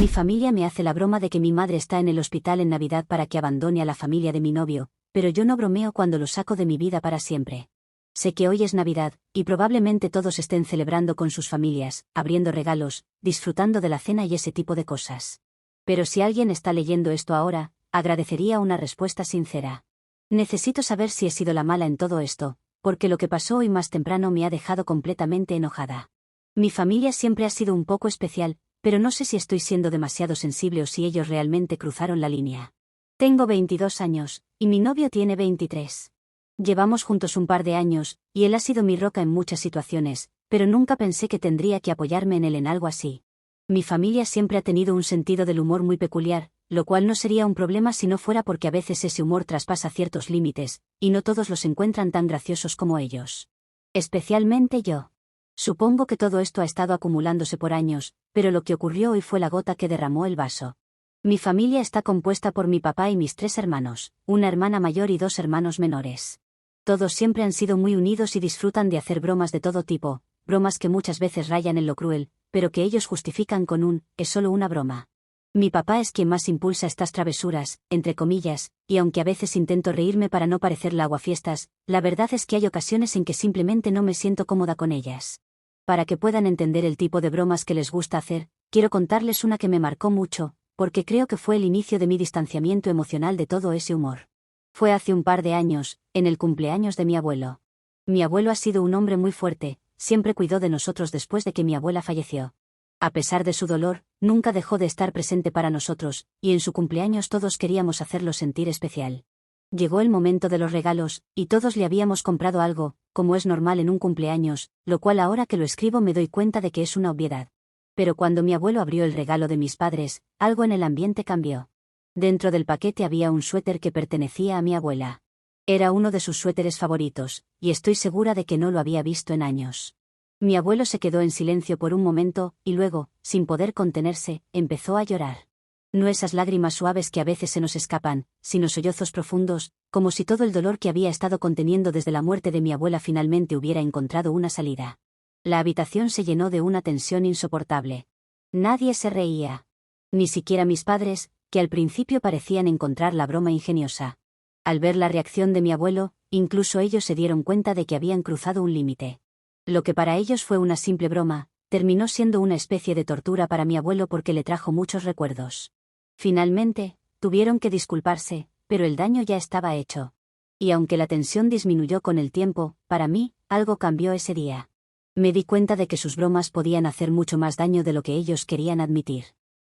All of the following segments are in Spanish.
Mi familia me hace la broma de que mi madre está en el hospital en Navidad para que abandone a la familia de mi novio, pero yo no bromeo cuando lo saco de mi vida para siempre. Sé que hoy es Navidad, y probablemente todos estén celebrando con sus familias, abriendo regalos, disfrutando de la cena y ese tipo de cosas. Pero si alguien está leyendo esto ahora, agradecería una respuesta sincera. Necesito saber si he sido la mala en todo esto, porque lo que pasó hoy más temprano me ha dejado completamente enojada. Mi familia siempre ha sido un poco especial, pero no sé si estoy siendo demasiado sensible o si ellos realmente cruzaron la línea. Tengo 22 años, y mi novio tiene 23. Llevamos juntos un par de años, y él ha sido mi roca en muchas situaciones, pero nunca pensé que tendría que apoyarme en él en algo así. Mi familia siempre ha tenido un sentido del humor muy peculiar, lo cual no sería un problema si no fuera porque a veces ese humor traspasa ciertos límites, y no todos los encuentran tan graciosos como ellos. Especialmente yo. Supongo que todo esto ha estado acumulándose por años, pero lo que ocurrió hoy fue la gota que derramó el vaso. Mi familia está compuesta por mi papá y mis 3 hermanos, una hermana mayor y 2 hermanos menores. Todos siempre han sido muy unidos y disfrutan de hacer bromas de todo tipo, bromas que muchas veces rayan en lo cruel, pero que ellos justifican con es solo una broma. Mi papá es quien más impulsa estas travesuras, entre comillas, y aunque a veces intento reírme para no parecer la aguafiestas, la verdad es que hay ocasiones en que simplemente no me siento cómoda con ellas. Para que puedan entender el tipo de bromas que les gusta hacer, quiero contarles una que me marcó mucho, porque creo que fue el inicio de mi distanciamiento emocional de todo ese humor. Fue hace un par de años, en el cumpleaños de mi abuelo. Mi abuelo ha sido un hombre muy fuerte, siempre cuidó de nosotros después de que mi abuela falleció. A pesar de su dolor, nunca dejó de estar presente para nosotros, y en su cumpleaños todos queríamos hacerlo sentir especial. Llegó el momento de los regalos, y todos le habíamos comprado algo, como es normal en un cumpleaños, lo cual ahora que lo escribo me doy cuenta de que es una obviedad. Pero cuando mi abuelo abrió el regalo de mis padres, algo en el ambiente cambió. Dentro del paquete había un suéter que pertenecía a mi abuela. Era uno de sus suéteres favoritos, y estoy segura de que no lo había visto en años. Mi abuelo se quedó en silencio por un momento, y luego, sin poder contenerse, empezó a llorar. No esas lágrimas suaves que a veces se nos escapan, sino sollozos profundos, como si todo el dolor que había estado conteniendo desde la muerte de mi abuela finalmente hubiera encontrado una salida. La habitación se llenó de una tensión insoportable. Nadie se reía. Ni siquiera mis padres, que al principio parecían encontrar la broma ingeniosa. Al ver la reacción de mi abuelo, incluso ellos se dieron cuenta de que habían cruzado un límite. Lo que para ellos fue una simple broma, terminó siendo una especie de tortura para mi abuelo porque le trajo muchos recuerdos. Finalmente, tuvieron que disculparse, pero el daño ya estaba hecho. Y aunque la tensión disminuyó con el tiempo, para mí, algo cambió ese día. Me di cuenta de que sus bromas podían hacer mucho más daño de lo que ellos querían admitir.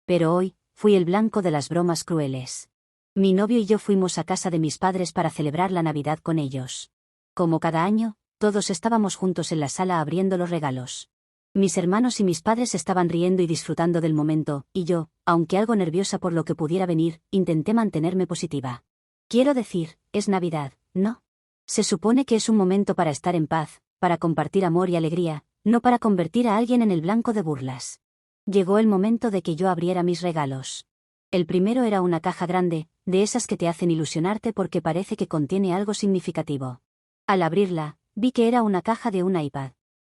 Pero hoy, fui el blanco de las bromas crueles. Mi novio y yo fuimos a casa de mis padres para celebrar la Navidad con ellos. Como cada año, todos estábamos juntos en la sala abriendo los regalos. Mis hermanos y mis padres estaban riendo y disfrutando del momento, y yo, aunque algo nerviosa por lo que pudiera venir, intenté mantenerme positiva. Quiero decir, es Navidad, ¿no? Se supone que es un momento para estar en paz, para compartir amor y alegría, no para convertir a alguien en el blanco de burlas. Llegó el momento de que yo abriera mis regalos. El primero era una caja grande, de esas que te hacen ilusionarte porque parece que contiene algo significativo. Al abrirla, vi que era una caja de un iPad.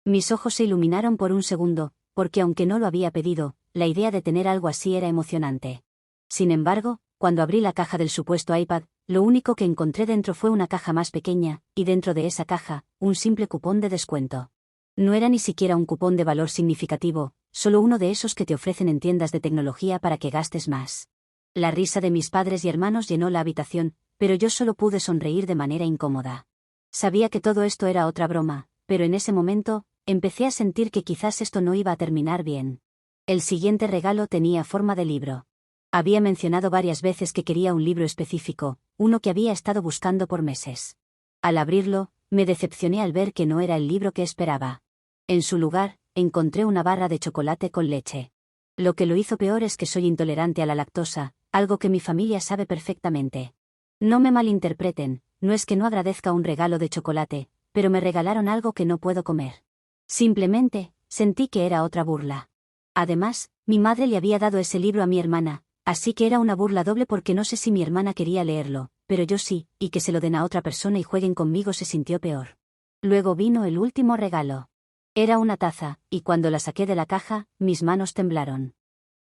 Mis ojos se iluminaron por un segundo, porque aunque no lo había pedido, la idea de tener algo así era emocionante. Sin embargo, cuando abrí la caja del supuesto iPad, lo único que encontré dentro fue una caja más pequeña, y dentro de esa caja, un simple cupón de descuento. No era ni siquiera un cupón de valor significativo, solo uno de esos que te ofrecen en tiendas de tecnología para que gastes más. La risa de mis padres y hermanos llenó la habitación, pero yo solo pude sonreír de manera incómoda. Sabía que todo esto era otra broma, pero en ese momento, empecé a sentir que quizás esto no iba a terminar bien. El siguiente regalo tenía forma de libro. Había mencionado varias veces que quería un libro específico, uno que había estado buscando por meses. Al abrirlo, me decepcioné al ver que no era el libro que esperaba. En su lugar, encontré una barra de chocolate con leche. Lo que lo hizo peor es que soy intolerante a la lactosa, algo que mi familia sabe perfectamente. No me malinterpreten, no es que no agradezca un regalo de chocolate, pero me regalaron algo que no puedo comer. Simplemente, sentí que era otra burla. Además, mi madre le había dado ese libro a mi hermana, así que era una burla doble porque no sé si mi hermana quería leerlo, pero yo sí, y que se lo den a otra persona y jueguen conmigo se sintió peor. Luego vino el último regalo. Era una taza, y cuando la saqué de la caja, mis manos temblaron.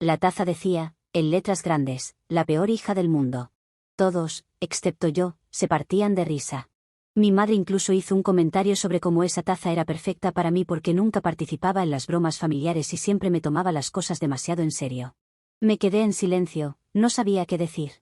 La taza decía, en letras grandes, la peor hija del mundo. Todos, excepto yo, se partían de risa. Mi madre incluso hizo un comentario sobre cómo esa taza era perfecta para mí porque nunca participaba en las bromas familiares y siempre me tomaba las cosas demasiado en serio. Me quedé en silencio, no sabía qué decir.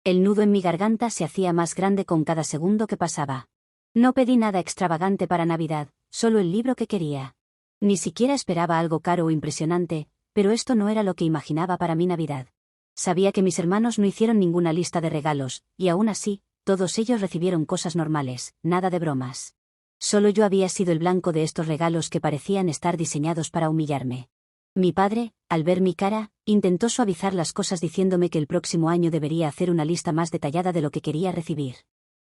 El nudo en mi garganta se hacía más grande con cada segundo que pasaba. No pedí nada extravagante para Navidad, solo el libro que quería. Ni siquiera esperaba algo caro o impresionante, pero esto no era lo que imaginaba para mi Navidad. Sabía que mis hermanos no hicieron ninguna lista de regalos, y aún así, todos ellos recibieron cosas normales, nada de bromas. Solo yo había sido el blanco de estos regalos que parecían estar diseñados para humillarme. Mi padre, al ver mi cara, intentó suavizar las cosas diciéndome que el próximo año debería hacer una lista más detallada de lo que quería recibir.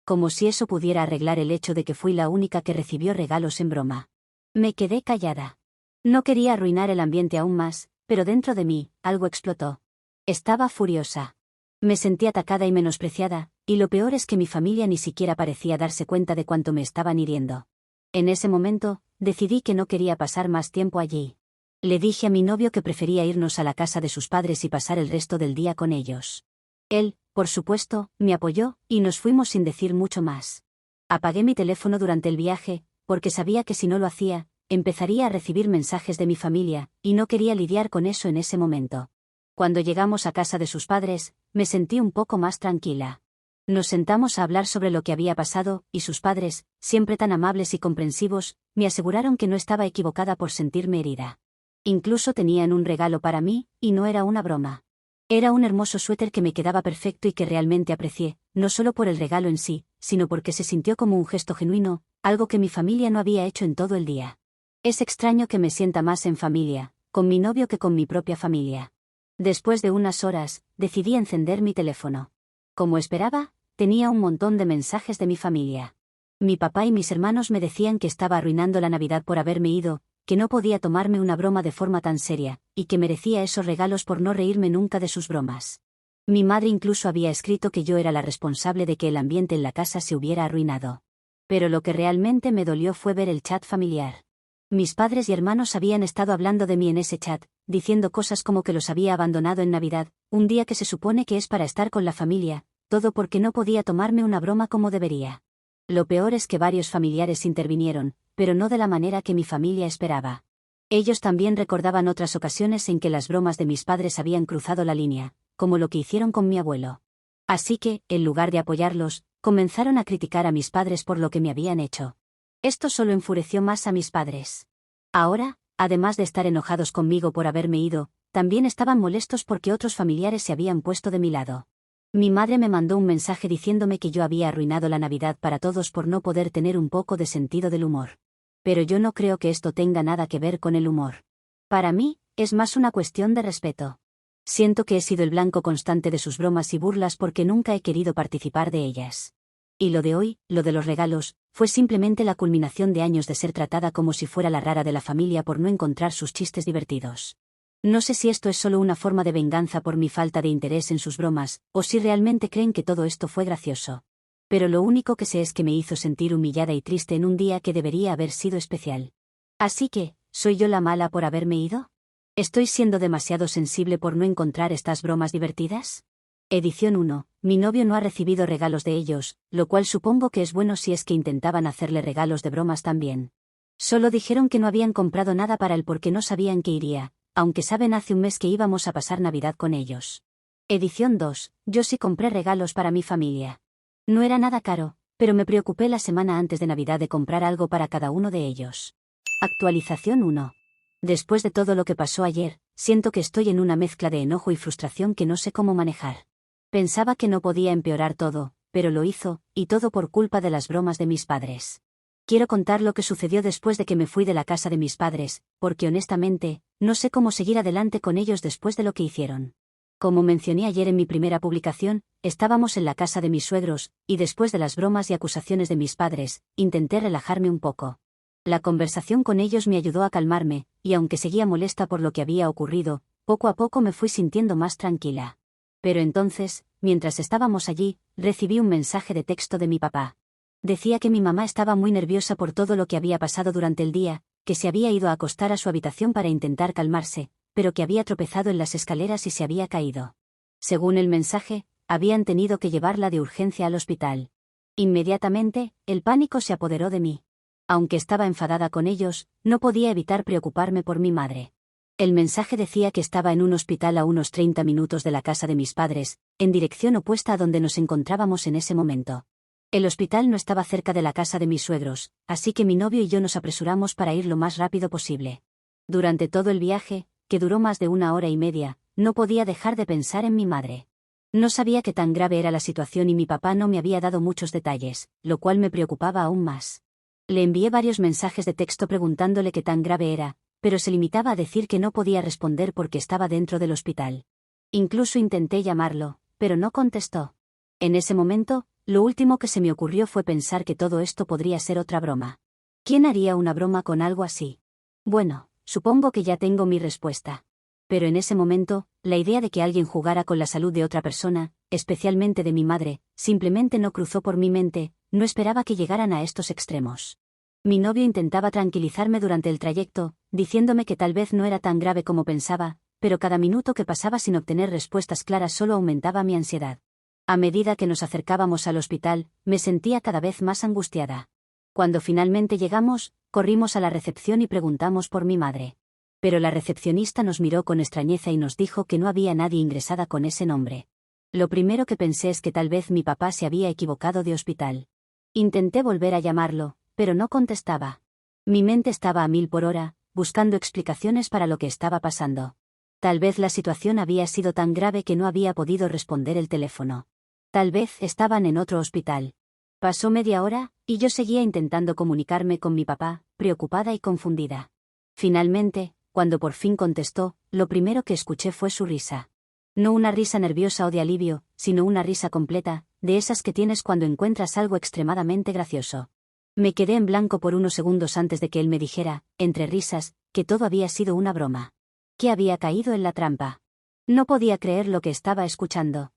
Como si eso pudiera arreglar el hecho de que fui la única que recibió regalos en broma. Me quedé callada. No quería arruinar el ambiente aún más, pero dentro de mí, algo explotó. Estaba furiosa. Me sentí atacada y menospreciada, y lo peor es que mi familia ni siquiera parecía darse cuenta de cuánto me estaban hiriendo. En ese momento, decidí que no quería pasar más tiempo allí. Le dije a mi novio que prefería irnos a la casa de sus padres y pasar el resto del día con ellos. Él, por supuesto, me apoyó, y nos fuimos sin decir mucho más. Apagué mi teléfono durante el viaje, porque sabía que si no lo hacía, empezaría a recibir mensajes de mi familia, y no quería lidiar con eso en ese momento. Cuando llegamos a casa de sus padres, me sentí un poco más tranquila. Nos sentamos a hablar sobre lo que había pasado, y sus padres, siempre tan amables y comprensivos, me aseguraron que no estaba equivocada por sentirme herida. Incluso tenían un regalo para mí, y no era una broma. Era un hermoso suéter que me quedaba perfecto y que realmente aprecié, no solo por el regalo en sí, sino porque se sintió como un gesto genuino, algo que mi familia no había hecho en todo el día. Es extraño que me sienta más en familia, con mi novio que con mi propia familia. Después de unas horas, decidí encender mi teléfono. Como esperaba, tenía un montón de mensajes de mi familia. Mi papá y mis hermanos me decían que estaba arruinando la Navidad por haberme ido, que no podía tomarme una broma de forma tan seria, y que merecía esos regalos por no reírme nunca de sus bromas. Mi madre incluso había escrito que yo era la responsable de que el ambiente en la casa se hubiera arruinado. Pero lo que realmente me dolió fue ver el chat familiar. Mis padres y hermanos habían estado hablando de mí en ese chat, diciendo cosas como que los había abandonado en Navidad, un día que se supone que es para estar con la familia, todo porque no podía tomarme una broma como debería. Lo peor es que varios familiares intervinieron, pero no de la manera que mi familia esperaba. Ellos también recordaban otras ocasiones en que las bromas de mis padres habían cruzado la línea, como lo que hicieron con mi abuelo. Así que, en lugar de apoyarlos, comenzaron a criticar a mis padres por lo que me habían hecho. Esto solo enfureció más a mis padres. Ahora, además de estar enojados conmigo por haberme ido, también estaban molestos porque otros familiares se habían puesto de mi lado. Mi madre me mandó un mensaje diciéndome que yo había arruinado la Navidad para todos por no poder tener un poco de sentido del humor. Pero yo no creo que esto tenga nada que ver con el humor. Para mí, es más una cuestión de respeto. Siento que he sido el blanco constante de sus bromas y burlas porque nunca he querido participar de ellas. Y lo de hoy, lo de los regalos, fue simplemente la culminación de años de ser tratada como si fuera la rara de la familia por no encontrar sus chistes divertidos. No sé si esto es solo una forma de venganza por mi falta de interés en sus bromas, o si realmente creen que todo esto fue gracioso. Pero lo único que sé es que me hizo sentir humillada y triste en un día que debería haber sido especial. Así que, ¿soy yo la mala por haberme ido? ¿Estoy siendo demasiado sensible por no encontrar estas bromas divertidas? Edición 1. Mi novio no ha recibido regalos de ellos, lo cual supongo que es bueno si es que intentaban hacerle regalos de bromas también. Solo dijeron que no habían comprado nada para él porque no sabían que iría, aunque saben hace un mes que íbamos a pasar Navidad con ellos. Edición 2. Yo sí compré regalos para mi familia. No era nada caro, pero me preocupé la semana antes de Navidad de comprar algo para cada uno de ellos. Actualización 1. Después de todo lo que pasó ayer, siento que estoy en una mezcla de enojo y frustración que no sé cómo manejar. Pensaba que no podía empeorar todo, pero lo hizo, y todo por culpa de las bromas de mis padres. Quiero contar lo que sucedió después de que me fui de la casa de mis padres, porque honestamente, no sé cómo seguir adelante con ellos después de lo que hicieron. Como mencioné ayer en mi primera publicación, estábamos en la casa de mis suegros, y después de las bromas y acusaciones de mis padres, intenté relajarme un poco. La conversación con ellos me ayudó a calmarme, y aunque seguía molesta por lo que había ocurrido, poco a poco me fui sintiendo más tranquila. Pero entonces, mientras estábamos allí, recibí un mensaje de texto de mi papá. Decía que mi mamá estaba muy nerviosa por todo lo que había pasado durante el día, que se había ido a acostar a su habitación para intentar calmarse, pero que había tropezado en las escaleras y se había caído. Según el mensaje, habían tenido que llevarla de urgencia al hospital. Inmediatamente, el pánico se apoderó de mí. Aunque estaba enfadada con ellos, no podía evitar preocuparme por mi madre. El mensaje decía que estaba en un hospital a unos 30 minutos de la casa de mis padres, en dirección opuesta a donde nos encontrábamos en ese momento. El hospital no estaba cerca de la casa de mis suegros, así que mi novio y yo nos apresuramos para ir lo más rápido posible. Durante todo el viaje, que duró más de 1 hora y media, no podía dejar de pensar en mi madre. No sabía qué tan grave era la situación y mi papá no me había dado muchos detalles, lo cual me preocupaba aún más. Le envié varios mensajes de texto preguntándole qué tan grave era, pero se limitaba a decir que no podía responder porque estaba dentro del hospital. Incluso intenté llamarlo, pero no contestó. En ese momento, lo último que se me ocurrió fue pensar que todo esto podría ser otra broma. ¿Quién haría una broma con algo así? Bueno, supongo que ya tengo mi respuesta. Pero en ese momento, la idea de que alguien jugara con la salud de otra persona, especialmente de mi madre, simplemente no cruzó por mi mente. No esperaba que llegaran a estos extremos. Mi novio intentaba tranquilizarme durante el trayecto, diciéndome que tal vez no era tan grave como pensaba, pero cada minuto que pasaba sin obtener respuestas claras solo aumentaba mi ansiedad. A medida que nos acercábamos al hospital, me sentía cada vez más angustiada. Cuando finalmente llegamos, corrimos a la recepción y preguntamos por mi madre. Pero la recepcionista nos miró con extrañeza y nos dijo que no había nadie ingresada con ese nombre. Lo primero que pensé es que tal vez mi papá se había equivocado de hospital. Intenté volver a llamarlo, pero no contestaba. Mi mente estaba a 1000 por hora, buscando explicaciones para lo que estaba pasando. Tal vez la situación había sido tan grave que no había podido responder el teléfono. Tal vez estaban en otro hospital. Pasó media hora, y yo seguía intentando comunicarme con mi papá, preocupada y confundida. Finalmente, cuando por fin contestó, lo primero que escuché fue su risa. No una risa nerviosa o de alivio, sino una risa completa, de esas que tienes cuando encuentras algo extremadamente gracioso. Me quedé en blanco por unos segundos antes de que él me dijera, entre risas, que todo había sido una broma. Que había caído en la trampa. No podía creer lo que estaba escuchando.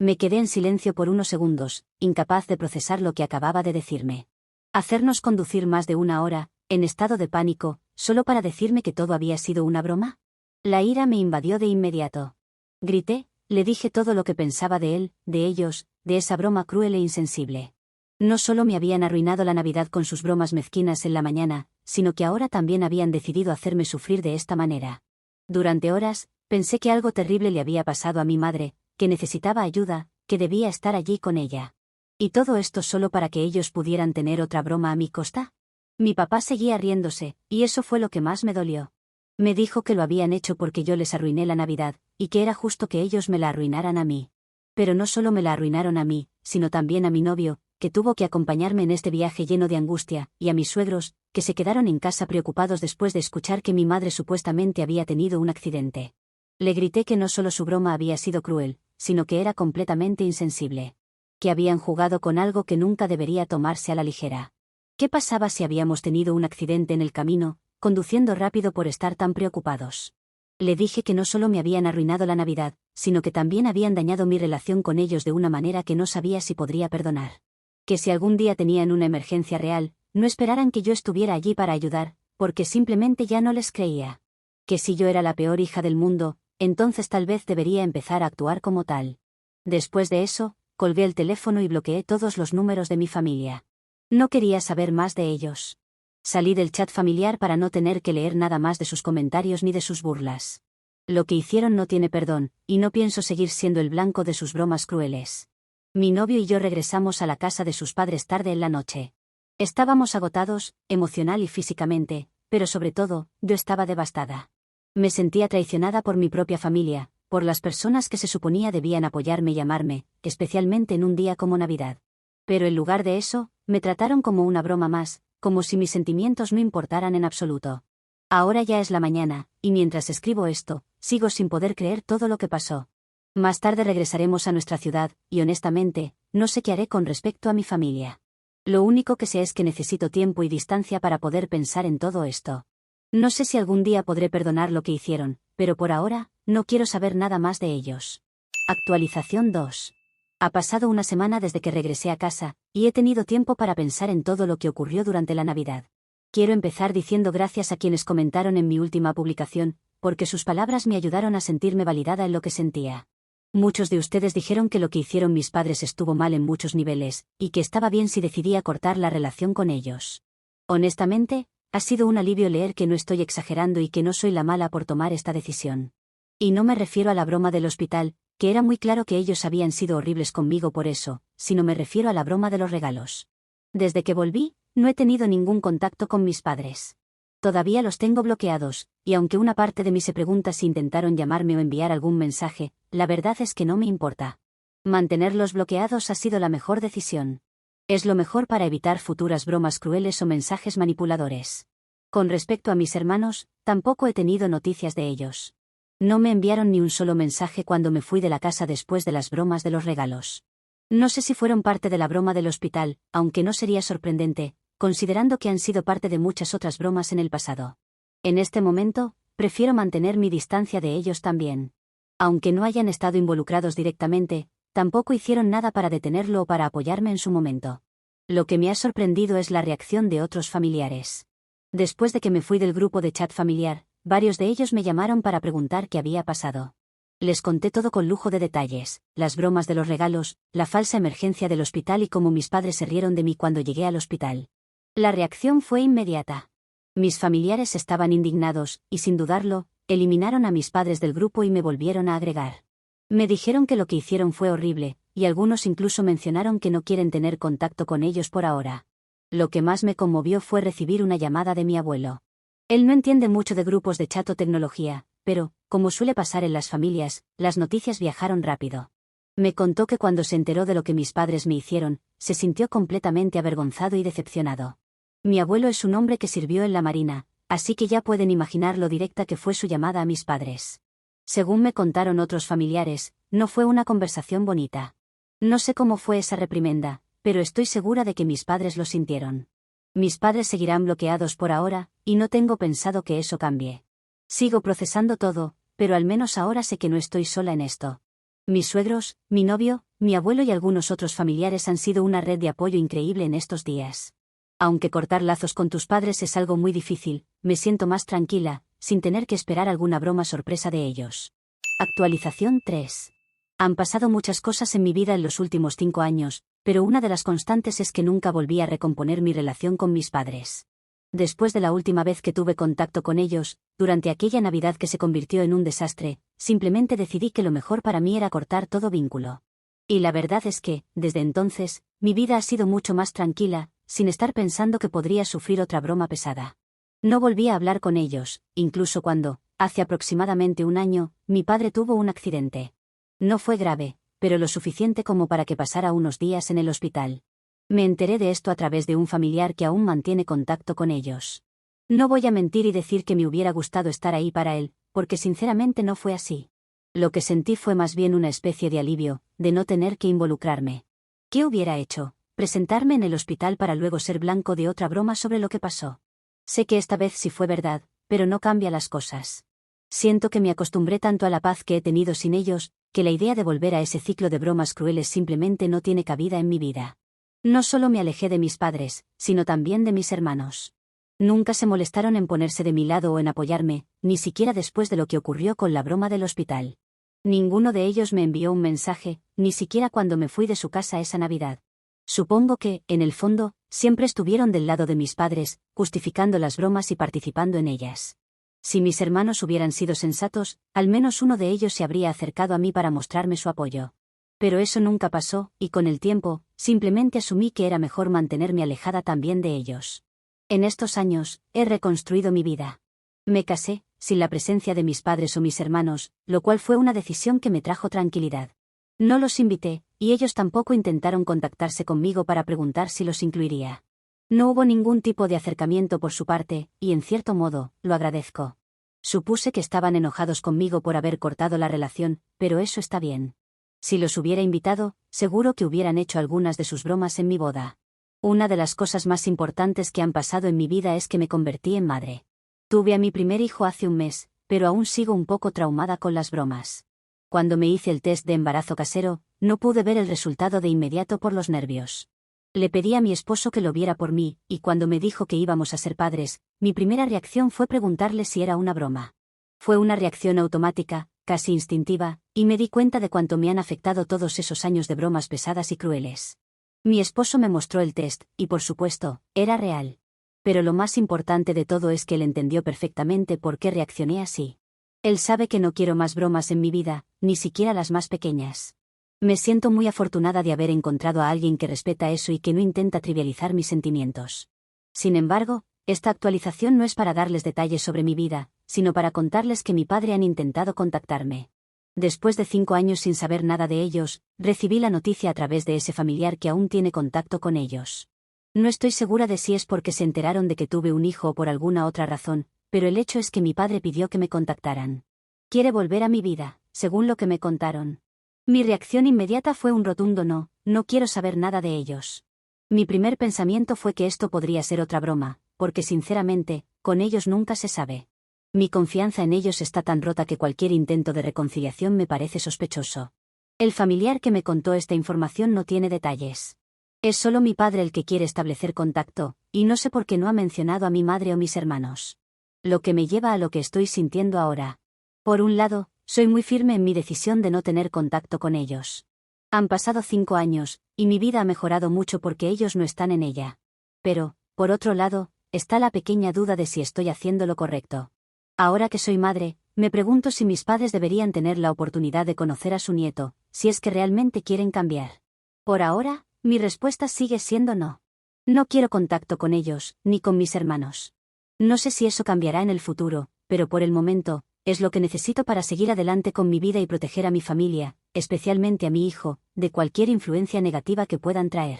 Me quedé en silencio por unos segundos, incapaz de procesar lo que acababa de decirme. Hacernos conducir más de 1 hora, en estado de pánico, solo para decirme que todo había sido una broma. La ira me invadió de inmediato. Grité, le dije todo lo que pensaba de él, de ellos, de esa broma cruel e insensible. No solo me habían arruinado la Navidad con sus bromas mezquinas en la mañana, sino que ahora también habían decidido hacerme sufrir de esta manera. Durante horas, pensé que algo terrible le había pasado a mi madre, que necesitaba ayuda, que debía estar allí con ella. ¿Y todo esto solo para que ellos pudieran tener otra broma a mi costa? Mi papá seguía riéndose, y eso fue lo que más me dolió. Me dijo que lo habían hecho porque yo les arruiné la Navidad, y que era justo que ellos me la arruinaran a mí. Pero no solo me la arruinaron a mí, sino también a mi novio, que tuvo que acompañarme en este viaje lleno de angustia, y a mis suegros, que se quedaron en casa preocupados después de escuchar que mi madre supuestamente había tenido un accidente. Le grité que no solo su broma había sido cruel, sino que era completamente insensible. Que habían jugado con algo que nunca debería tomarse a la ligera. ¿Qué pasaba si habíamos tenido un accidente en el camino, conduciendo rápido por estar tan preocupados? Le dije que no solo me habían arruinado la Navidad, sino que también habían dañado mi relación con ellos de una manera que no sabía si podría perdonar. Que si algún día tenían una emergencia real, no esperaran que yo estuviera allí para ayudar, porque simplemente ya no les creía. Que si yo era la peor hija del mundo, entonces tal vez debería empezar a actuar como tal. Después de eso, colgué el teléfono y bloqueé todos los números de mi familia. No quería saber más de ellos. Salí del chat familiar para no tener que leer nada más de sus comentarios ni de sus burlas. Lo que hicieron no tiene perdón, y no pienso seguir siendo el blanco de sus bromas crueles. Mi novio y yo regresamos a la casa de sus padres tarde en la noche. Estábamos agotados, emocional y físicamente, pero sobre todo, yo estaba devastada. Me sentía traicionada por mi propia familia, por las personas que se suponía debían apoyarme y amarme, especialmente en un día como Navidad. Pero en lugar de eso, me trataron como una broma más, como si mis sentimientos no importaran en absoluto. Ahora ya es la mañana, y mientras escribo esto, sigo sin poder creer todo lo que pasó. Más tarde regresaremos a nuestra ciudad, y honestamente, no sé qué haré con respecto a mi familia. Lo único que sé es que necesito tiempo y distancia para poder pensar en todo esto. No sé si algún día podré perdonar lo que hicieron, pero por ahora, no quiero saber nada más de ellos. Actualización 2. Ha pasado una semana desde que regresé a casa, y he tenido tiempo para pensar en todo lo que ocurrió durante la Navidad. Quiero empezar diciendo gracias a quienes comentaron en mi última publicación, porque sus palabras me ayudaron a sentirme validada en lo que sentía. Muchos de ustedes dijeron que lo que hicieron mis padres estuvo mal en muchos niveles, y que estaba bien si decidía cortar la relación con ellos. Honestamente, ha sido un alivio leer que no estoy exagerando y que no soy la mala por tomar esta decisión. Y no me refiero a la broma del hospital, que era muy claro que ellos habían sido horribles conmigo por eso, sino me refiero a la broma de los regalos. Desde que volví, no he tenido ningún contacto con mis padres. Todavía los tengo bloqueados, y aunque una parte de mí se pregunta si intentaron llamarme o enviar algún mensaje, la verdad es que no me importa. Mantenerlos bloqueados ha sido la mejor decisión. Es lo mejor para evitar futuras bromas crueles o mensajes manipuladores. Con respecto a mis hermanos, tampoco he tenido noticias de ellos. No me enviaron ni un solo mensaje cuando me fui de la casa después de las bromas de los regalos. No sé si fueron parte de la broma del hospital, aunque no sería sorprendente, considerando que han sido parte de muchas otras bromas en el pasado. En este momento, prefiero mantener mi distancia de ellos también. Aunque no hayan estado involucrados directamente, tampoco hicieron nada para detenerlo o para apoyarme en su momento. Lo que me ha sorprendido es la reacción de otros familiares. Después de que me fui del grupo de chat familiar, varios de ellos me llamaron para preguntar qué había pasado. Les conté todo con lujo de detalles, las bromas de los regalos, la falsa emergencia del hospital y cómo mis padres se rieron de mí cuando llegué al hospital. La reacción fue inmediata. Mis familiares estaban indignados, y sin dudarlo, eliminaron a mis padres del grupo y me volvieron a agregar. Me dijeron que lo que hicieron fue horrible, y algunos incluso mencionaron que no quieren tener contacto con ellos por ahora. Lo que más me conmovió fue recibir una llamada de mi abuelo. Él no entiende mucho de grupos de chat o tecnología, pero, como suele pasar en las familias, las noticias viajaron rápido. Me contó que cuando se enteró de lo que mis padres me hicieron, se sintió completamente avergonzado y decepcionado. Mi abuelo es un hombre que sirvió en la Marina, así que ya pueden imaginar lo directa que fue su llamada a mis padres. Según me contaron otros familiares, no fue una conversación bonita. No sé cómo fue esa reprimenda, pero estoy segura de que mis padres lo sintieron. Mis padres seguirán bloqueados por ahora, y no tengo pensado que eso cambie. Sigo procesando todo, pero al menos ahora sé que no estoy sola en esto. Mis suegros, mi novio, mi abuelo y algunos otros familiares han sido una red de apoyo increíble en estos días. Aunque cortar lazos con tus padres es algo muy difícil, me siento más tranquila, sin tener que esperar alguna broma sorpresa de ellos. Actualización 3. Han pasado muchas cosas en mi vida en los últimos 5 años, pero una de las constantes es que nunca volví a recomponer mi relación con mis padres. Después de la última vez que tuve contacto con ellos, durante aquella Navidad que se convirtió en un desastre, simplemente decidí que lo mejor para mí era cortar todo vínculo. Y la verdad es que, desde entonces, mi vida ha sido mucho más tranquila, sin estar pensando que podría sufrir otra broma pesada. No volví a hablar con ellos, incluso cuando, hace aproximadamente un año, mi padre tuvo un accidente. No fue grave, pero lo suficiente como para que pasara unos días en el hospital. Me enteré de esto a través de un familiar que aún mantiene contacto con ellos. No voy a mentir y decir que me hubiera gustado estar ahí para él, porque sinceramente no fue así. Lo que sentí fue más bien una especie de alivio, de no tener que involucrarme. ¿Qué hubiera hecho? Presentarme en el hospital para luego ser blanco de otra broma sobre lo que pasó. Sé que esta vez sí fue verdad, pero no cambia las cosas. Siento que me acostumbré tanto a la paz que he tenido sin ellos, que la idea de volver a ese ciclo de bromas crueles simplemente no tiene cabida en mi vida. No solo me alejé de mis padres, sino también de mis hermanos. Nunca se molestaron en ponerse de mi lado o en apoyarme, ni siquiera después de lo que ocurrió con la broma del hospital. Ninguno de ellos me envió un mensaje, ni siquiera cuando me fui de su casa esa Navidad. Supongo que, en el fondo, siempre estuvieron del lado de mis padres, justificando las bromas y participando en ellas. Si mis hermanos hubieran sido sensatos, al menos uno de ellos se habría acercado a mí para mostrarme su apoyo. Pero eso nunca pasó, y con el tiempo, simplemente asumí que era mejor mantenerme alejada también de ellos. En estos años, he reconstruido mi vida. Me casé, sin la presencia de mis padres o mis hermanos, lo cual fue una decisión que me trajo tranquilidad. No los invité, y ellos tampoco intentaron contactarse conmigo para preguntar si los incluiría. No hubo ningún tipo de acercamiento por su parte, y en cierto modo, lo agradezco. Supuse que estaban enojados conmigo por haber cortado la relación, pero eso está bien. Si los hubiera invitado, seguro que hubieran hecho algunas de sus bromas en mi boda. Una de las cosas más importantes que han pasado en mi vida es que me convertí en madre. Tuve a mi primer hijo hace un mes, pero aún sigo un poco traumada con las bromas. Cuando me hice el test de embarazo casero, no pude ver el resultado de inmediato por los nervios. Le pedí a mi esposo que lo viera por mí, y cuando me dijo que íbamos a ser padres, mi primera reacción fue preguntarle si era una broma. Fue una reacción automática, casi instintiva, y me di cuenta de cuánto me han afectado todos esos años de bromas pesadas y crueles. Mi esposo me mostró el test, y por supuesto, era real. Pero lo más importante de todo es que él entendió perfectamente por qué reaccioné así. Él sabe que no quiero más bromas en mi vida, ni siquiera las más pequeñas. Me siento muy afortunada de haber encontrado a alguien que respeta eso y que no intenta trivializar mis sentimientos. Sin embargo, esta actualización no es para darles detalles sobre mi vida, sino para contarles que mi padre han intentado contactarme. Después de 5 años sin saber nada de ellos, recibí la noticia a través de ese familiar que aún tiene contacto con ellos. No estoy segura de si es porque se enteraron de que tuve un hijo o por alguna otra razón, pero el hecho es que mi padre pidió que me contactaran. Quiere volver a mi vida, según lo que me contaron. Mi reacción inmediata fue un rotundo no, no quiero saber nada de ellos. Mi primer pensamiento fue que esto podría ser otra broma, porque sinceramente, con ellos nunca se sabe. Mi confianza en ellos está tan rota que cualquier intento de reconciliación me parece sospechoso. El familiar que me contó esta información no tiene detalles. Es solo mi padre el que quiere establecer contacto, y no sé por qué no ha mencionado a mi madre o mis hermanos. Lo que me lleva a lo que estoy sintiendo ahora. Por un lado, soy muy firme en mi decisión de no tener contacto con ellos. Han pasado 5 años, y mi vida ha mejorado mucho porque ellos no están en ella. Pero, por otro lado, está la pequeña duda de si estoy haciendo lo correcto. Ahora que soy madre, me pregunto si mis padres deberían tener la oportunidad de conocer a su nieto, si es que realmente quieren cambiar. Por ahora, mi respuesta sigue siendo no. No quiero contacto con ellos, ni con mis hermanos. No sé si eso cambiará en el futuro, pero por el momento, es lo que necesito para seguir adelante con mi vida y proteger a mi familia, especialmente a mi hijo, de cualquier influencia negativa que puedan traer.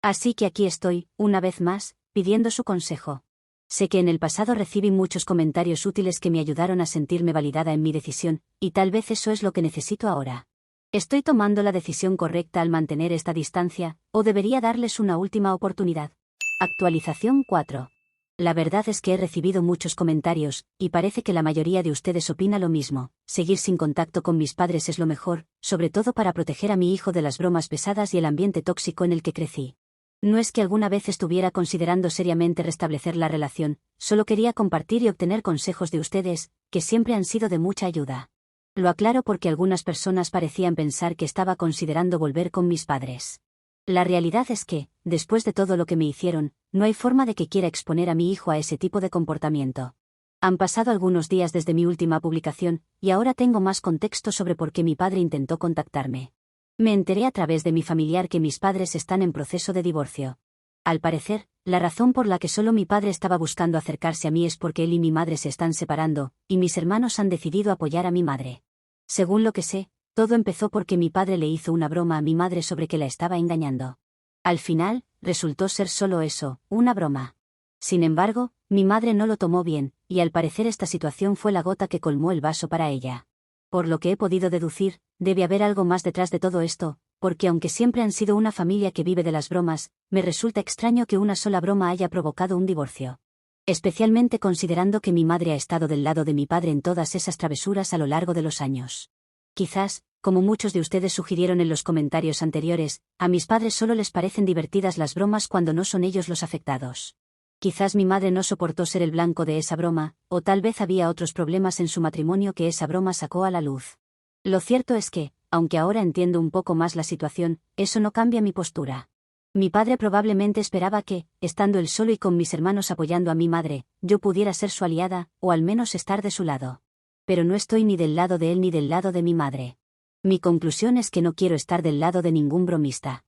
Así que aquí estoy, una vez más, pidiendo su consejo. Sé que en el pasado recibí muchos comentarios útiles que me ayudaron a sentirme validada en mi decisión, y tal vez eso es lo que necesito ahora. ¿Estoy tomando la decisión correcta al mantener esta distancia, o debería darles una última oportunidad? Actualización 4. La verdad es que he recibido muchos comentarios, y parece que la mayoría de ustedes opina lo mismo. Seguir sin contacto con mis padres es lo mejor, sobre todo para proteger a mi hijo de las bromas pesadas y el ambiente tóxico en el que crecí. No es que alguna vez estuviera considerando seriamente restablecer la relación, solo quería compartir y obtener consejos de ustedes, que siempre han sido de mucha ayuda. Lo aclaro porque algunas personas parecían pensar que estaba considerando volver con mis padres. La realidad es que, después de todo lo que me hicieron, no hay forma de que quiera exponer a mi hijo a ese tipo de comportamiento. Han pasado algunos días desde mi última publicación, y ahora tengo más contexto sobre por qué mi padre intentó contactarme. Me enteré a través de mi familiar que mis padres están en proceso de divorcio. Al parecer, la razón por la que solo mi padre estaba buscando acercarse a mí es porque él y mi madre se están separando, y mis hermanos han decidido apoyar a mi madre. Según lo que sé, todo empezó porque mi padre le hizo una broma a mi madre sobre que la estaba engañando. Al final, resultó ser solo eso, una broma. Sin embargo, mi madre no lo tomó bien, y al parecer esta situación fue la gota que colmó el vaso para ella. Por lo que he podido deducir, debe haber algo más detrás de todo esto, porque aunque siempre han sido una familia que vive de las bromas, me resulta extraño que una sola broma haya provocado un divorcio. Especialmente considerando que mi madre ha estado del lado de mi padre en todas esas travesuras a lo largo de los años. Quizás, como muchos de ustedes sugirieron en los comentarios anteriores, a mis padres solo les parecen divertidas las bromas cuando no son ellos los afectados. Quizás mi madre no soportó ser el blanco de esa broma, o tal vez había otros problemas en su matrimonio que esa broma sacó a la luz. Lo cierto es que, aunque ahora entiendo un poco más la situación, eso no cambia mi postura. Mi padre probablemente esperaba que, estando él solo y con mis hermanos apoyando a mi madre, yo pudiera ser su aliada, o al menos estar de su lado. Pero no estoy ni del lado de él ni del lado de mi madre. Mi conclusión es que no quiero estar del lado de ningún bromista.